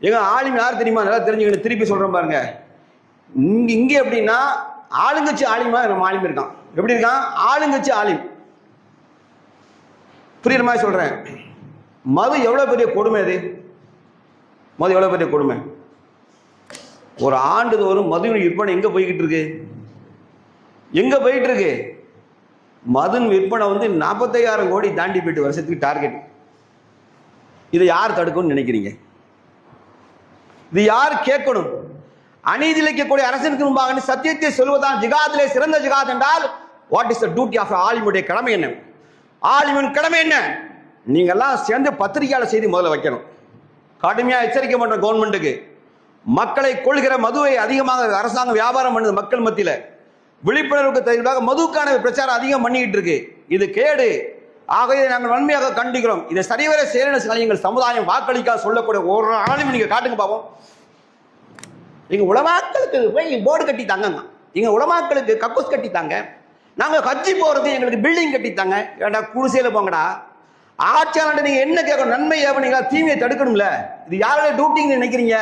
எங்க ஆளும் யார் தெரியுமா? நல்லா தெரிஞ்சுக்கணும். திருப்பி சொல்றேன் பாருங்க. இங்கே எப்படின்னா ஆளுங்கட்சி ஆலிமா நம்ம ஆலிம் இருக்கான். எப்படி இருக்கான்? ஆளுங்கட்சி ஆலிம். புரியுற மாதிரி சொல்றேன். மது எவ்வளவு பெரிய கொடுமை அது. மது எவ்வளவு பெரிய கொடுமை. ஒரு ஆண்டுதோறும் மதுவின் விற்பனை எங்க போய்கிட்டு இருக்கு? எங்க போயிட்டு இருக்கு? மதுன் விற்பனை 45,000 கோடி தாண்டி போயிட்டு வருஷத்துக்கு டார்கெட். இதை யார் தடுக்கணும்னு நினைக்கிறீங்க? இது யார் கேட்கணும்? அநீதி இழைக்கக்கூடிய அரசனுக்கு முன்பாக சத்தியத்தை சொல்வதான் ஜிகாதிலே சிறந்த ஜிகாத் என்றால் what is the duty of ஆலிமுடைய கடமை என்ன? ஆலிமின் கடமை என்ன? நீங்கெல்லாம் சேர்ந்து பத்திரிகையாளர் செய்தி முதல்ல வைக்கணும். கடுமையா எச்சரிக்கை பண்ற கவர்மெண்ட்டுக்கு. மக்களை கொள்கிற மதுவை அதிகமாக அரசாங்கம் வியாபாரம் பண்ணுது. மக்கள் மத்தியில் விழிப்புணர்வுக்கு தகுதியாக மதுக்கான பிரச்சாரம் அதிகம் பண்ணிக்கிட்டு இருக்கு. இது கேடு. ஆகவே நாங்கள் வன்மையாக கண்டிக்கிறோம். இதை சரிவர சேரணும். எங்கள் சமுதாயம் வாக்களிக்க சொல்லக்கூடிய ஒரு ஆளும் நீங்க காட்டுங்க பாப்போம். எங்க உலமாக்களுக்கு போய் போர்டு கட்டி தாங்க. எங்க உலமாக்களுக்கு கக்கூஸ் கட்டி தாங்க. நாங்க ஹஜ்ஜி போறது எங்களுக்கு பில்டிங் கட்டி தாங்க. ஏடா குடிசையில போங்கடா. ஆட்சியாளர் நீங்க என்ன கேட்கணும்? நன்மை ஏவனீங்களா? தீமையை தடுக்கணும்ல. இது யாரோட டியூட்டின்னு நினைக்கிறீங்க?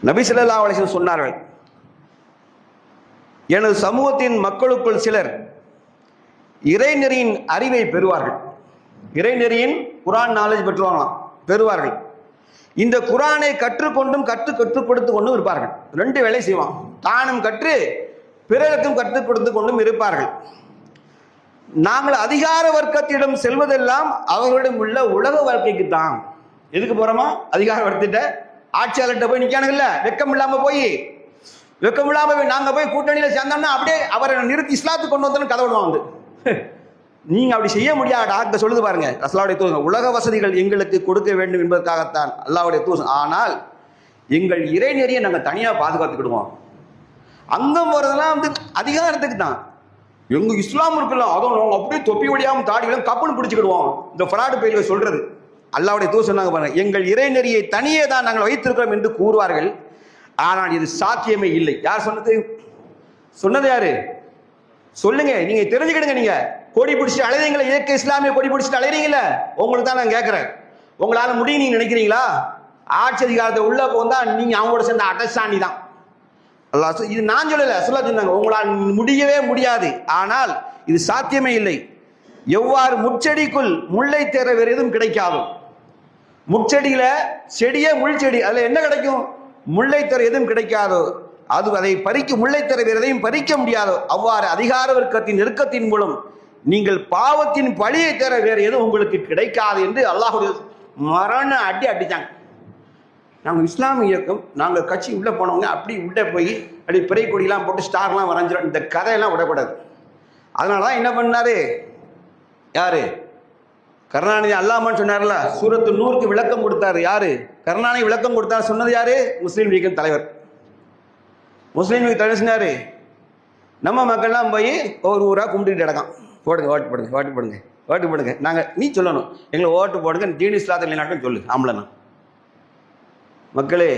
நபி ஸல்லல்லாஹு அலைஹி வஸல்லம் சொன்னார்கள், எனது சமூகத்தின் மக்களுக்குள் சிலர் இறைநெறியின் அறிவை பெறுவார்கள். இறைநெறியின் குரான் நாலேஜ் பெறுவார்கள். இந்த குரானை கற்றுக்கொண்டும் கற்றுக் கொடுத்து கொண்டும் இருப்பார்கள். 2 வேலை செய்வான். தானும் கற்று பிறருக்கும் கற்றுக் கொடுத்து கொண்டும் இருப்பார்கள். நாங்கள் அதிகார வர்க்கத்திடம் செல்வதெல்லாம் அவர்களிடம் உள்ள உலக வாழ்க்கைக்கு தான். எதுக்கு போறோமா? அதிகார வர்க்கத்திட்ட ஆட்சியாளர்கிட்ட போய் நிக்கானுங்கல்ல, வெக்கம் இல்லாம போய் நாங்க போய் கூட்டணியில சேர்ந்தோம்னா அப்படியே அவரை நிறுத்தி இஸ்லாத்துக்கு கொண்டு வந்தோம்னு கதை விடுவாங்க. நீங்க அப்படி செய்ய முடியாதா? சொல்லுது பாருங்க ரசூலுல்லாஹி தூதர், உலக வசதிகள் எங்களுக்கு கொடுக்க வேண்டும் என்பதற்காகத்தான் அல்லாஹ்வுடைய தூதர். ஆனால் எங்கள் இறைநெறியை நாங்க தனியா பாதுகாத்துக்கிடுவோம். அங்க போறதெல்லாம் அதிகாரத்துக்கு தான். எங்க இஸ்லாம் இருக்குல்ல, அதுவும் அப்படியே தொப்பி வழியாம தாடிகளும் கப்புன்னு பிடிச்சுக்கிடுவோம். இந்த ஃப்ராடு பயில்கள் சொல்றது. அல்லாஹ்வுடைய தூதர் சொன்னாங்க பாருங்க, எங்கள் இறைநெறியை தனியே தான் நாங்கள் வைத்திருக்கிறோம் என்று கூறுவார்கள். ஆனால் இது சாத்தியமே இல்லை. யார் சொன்னது? சொன்னது யாரு? சொல்லுங்க. நீங்க தெரிஞ்சுக்கிடுங்க. நீங்க கொடி பிடிச்சிட்டு அலைறீங்களா? இயக்க இஸ்லாமிய கொடி பிடிச்சிட்டு அலைறீங்களா? உங்களுக்கு தான் நான் கேட்கிறேன். உங்களால முடியும் நீங்க நினைக்கிறீங்களா? ஆட்சி அதிகாரத்தை உள்ள போந்தா நீங்க அவங்களோட சேர்ந்த அட்டசாணி தான். அல்லாஹ் இது நான் சொல்லல, சொல்ல சொன்னாங்க. உங்களால் முடியவே முடியாது. ஆனால் இது சாத்தியமே இல்லை. எவ்வாறு முச்செடிக்குள் முல்லை தேர வேறு எதுவும் கிடைக்காது. முச்செடியில செடியே முள் செடி, அதுல என்ன கிடைக்கும்? முல்லை தர எதுவும் கிடைக்காதோ, அது அதை பறிக்க முல்லை தர வேறு எதையும் பறிக்க முடியாதோ, அவ்வாறு அதிகார வர்க்கத்தின் நெருக்கத்தின் மூலம் நீங்கள் பாவத்தின் பழியை தர வேறு எதுவும் உங்களுக்கு கிடைக்காது என்று அல்லாஹ்வுடைய மரண அடிச்சாங்க. நாங்கள் இஸ்லாமிய இயக்கம், நாங்கள் கட்சி உள்ள போனவங்க அப்படி உள்ள போய் அப்படி பிறை கொடியெல்லாம் போட்டு ஸ்டார்லாம் வரைஞ்சிடும். இந்த கதையெல்லாம் விடக்கூடாது. அதனாலதான் என்ன பண்ணாரு? யாரு? கருணாநிதி அல்லாமான்னு சொன்னார்ல, சூரத்து நூறுக்கு விளக்கம் கொடுத்தாரு. யாரு? கருணாநிதி விளக்கம் கொடுத்தாரு. சொன்னது யாரு? முஸ்லீம் லீக் தலைவர். முஸ்லீம் லீக் தலைவர் சொன்னாரு, நம்ம மக்கள்லாம் போய் ஒரு ஊரா கும்பிட்டு கிடக்கான். போடுங்க, ஓட்டு போடுங்க, ஓட்டு போடுங்க, ஓட்டு போடுங்க. நாங்கள் நீ சொல்லணும், எங்களை ஓட்டு போடுங்க, தீன் இஸ்லாத்தை நிலைநாட்டும் சொல்லு. ஆம்பளை மக்களே,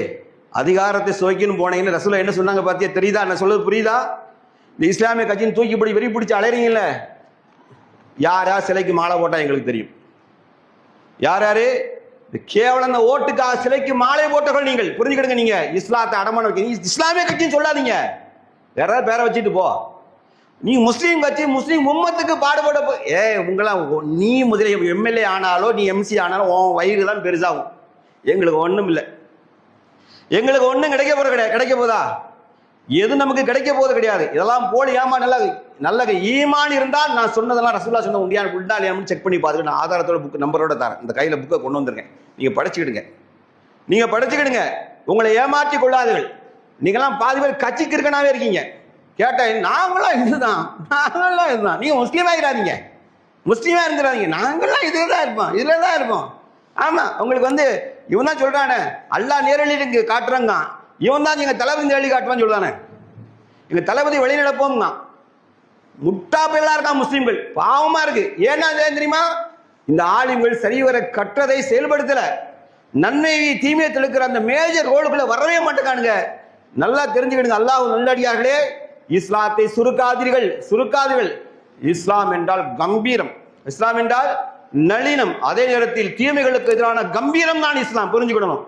அதிகாரத்தை சுவைக்குன்னு போனீங்கன்னு ரசூலுல்லாஹ் என்ன சொன்னாங்க பார்த்தியா? தெரியுதா? என்ன சொல்றது புரியுதா? இந்த இஸ்லாமிய கட்சின்னு தூக்கி பிடி வெறி பிடிச்சி அலைறீங்கல்ல, யார் யார் சிலைக்கு மாலை போட்டா எங்களுக்கு தெரியும். யார் யாரு கேவலம் அந்த ஓட்டுக்காக சிலைக்கு மாலை போட்டவர்கள் நீங்கள் புரிஞ்சுக்கிடுங்க. நீங்க இஸ்லாத்தை அடமான வைக்க இஸ்லாமிய கட்சின்னு சொல்லாதீங்க. வேற ஏதாவது பேரை வச்சுட்டு போ. நீ முஸ்லீம் கட்சி, முஸ்லீம் உம்மத்துக்கு பாடுபட உங்களாம் நீ முதலே எம்எல்ஏ ஆனாலோ நீ எம்சி ஆனாலும் உன் வயிறு தான் பெருசாகும். எங்களுக்கு ஒன்றும் இல்லை. எங்களுக்கு ஒன்றும் கிடைக்க போறது கிடையாது. கிடைக்க போதா? எது நமக்கு கிடைக்க போவது கிடையாது. இதெல்லாம் போலி ஏமா. நல்ல ஈமான் இருந்தால் நான் சொன்னதெல்லாம் ரசூலுல்லாஹ் சொன்ன உண்டியான உண்டா இல்லையான்னு செக் பண்ணி பார்த்துட்டு நான் ஆதாரத்தோட புக் நம்பரோட தரேன். இந்த கையில் புக்கை கொண்டு வந்துருங்க. நீங்க படிச்சுக்கிடுங்க. நீங்க படிச்சுக்கிடுங்க. உங்களை ஏமாற்றி கொள்ளாதீர்கள். நீங்களாம் பாதி பேர் கட்சிக்கு இருக்கனாவே இருக்கீங்க. கேட்ட நாங்களாம் இதுதான், நாங்களாம் இதுதான். நீங்க முஸ்லீமா இராதீங்க, முஸ்லீமா இருந்துடாதீங்க. நாங்களாம் இதுல தான் இருப்போம், இதுல தான் இருப்போம். ஆமா, உங்களுக்கு இவன் தான் சொல்றானே, அல்லாஹ் நேரடி காட்டுறாங்க. இவன் தான் எங்க தளபதி நேரடி காட்டுவான்னு சொல்றானே. எங்க தளபதி வெளி நடப்போம்னா முட்டா பேலா இருக்கான் முஸ்லீம்கள். பாவமா இருக்கு. ஏன்னா தெரியுமா? இந்த ஆலிம்கள் சரிவர கற்றதை செயல்படுத்தல. நன்மை தீமையை தெளிக்கிற அந்த மேஜர் ரோலுக்குள்ள வரவே மாட்டேங்கானுங்க. நல்லா தெரிஞ்சுக்கிடுங்க. அல்லாஹ் நல்லடியார்களே, இஸ்லாத்தை சுருக்காதீர்கள். இஸ்லாம் என்றால் கம்பீரம். இஸ்லாம் என்றால் நளினம், அதே நேரத்தில் தீமைகளுக்கு எதிரான கம்பீரம் தான் இஸ்லாம். புரிஞ்சுக்கிடணும்.